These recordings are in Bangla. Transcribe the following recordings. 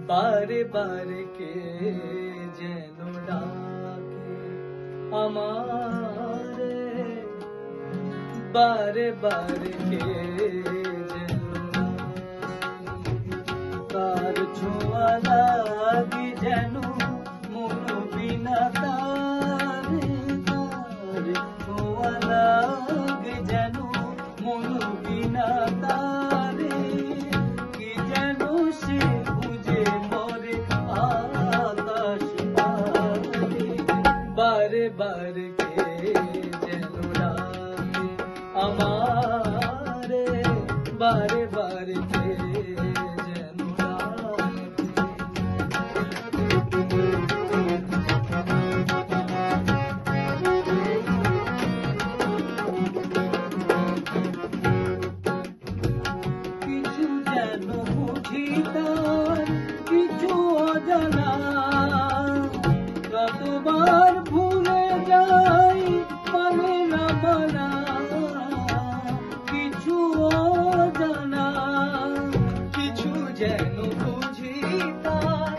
বারে বারে কে যেন ডাকে আমারে, বারে বারে কে যেন কার ছোঁয়া লাগে যেন মন বিনা তারে, কার ছোঁয়া লাগে যেন মন বিনা তারে, কি যেন সে বুঝে মরে আকাশ পারে, বারে বারে কে যেন ডাকে আমারে, বারে বারে কে যেন কিছু যেন বুঝি তার কিছু অজানা, কতবার ভুলে যাই মানে না মানা, কিছু অজানা, কিছু যেন বুঝি তার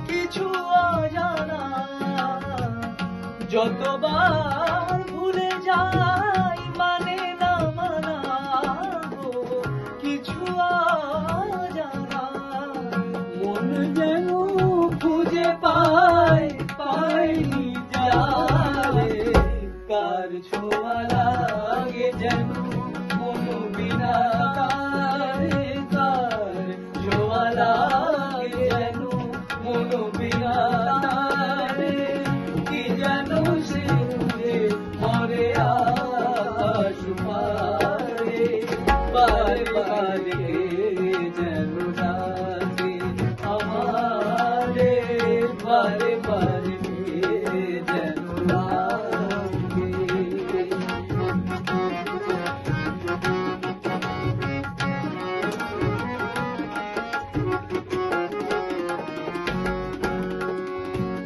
কিছু অজানা, যতবার ভুলে যাই মানে না মানা, কিছু অজানা, মন যেন খুঁজে পায় পাইনি যায়, কার ছোঁয়া লাগে যেন মন বিনা তারে, কার ছোঁয়া লাগে যেন মন বিনা তারে, কি যেন সে মরে আকাশ পারে, বারে বারে যেন ডাকে আমারে, বারে বারে যেন ডাকে।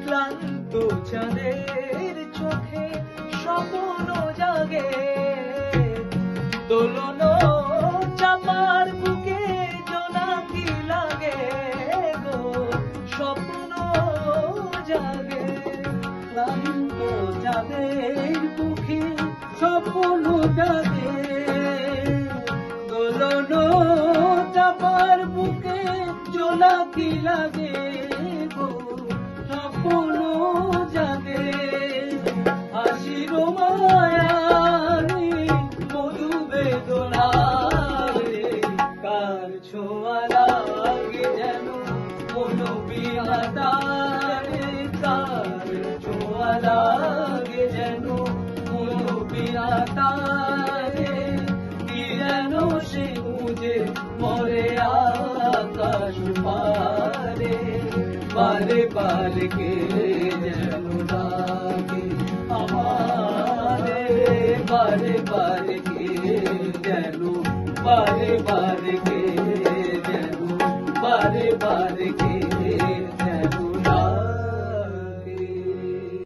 ক্লান্ত চাঁদের চোখে স্বপ্ন জাগে, দোলন চাপার বুকে জোনাকি লাগে গো, স্বপ্ন জাগে, ক্লান্ত চাঁদের বুকে স্বপ্ন জাগে, দোলন চাপার বুকে জোনাকি লাগে গো, স্বপ্ন জাগে, হাসির মায়ানি মধু বেদনারে, কার ছোঁয়া লাগে যেন মন বিনা তারে, কার ছোঁয়া লাগে যেন মন বিনা তারে, কি যেন সে বুঝে মরে আকাশ পারে, বারে বারে কে যেন ডাকে আমারে, বারে বারে কে যেন, বারে বারে কে যেন, বারে বারে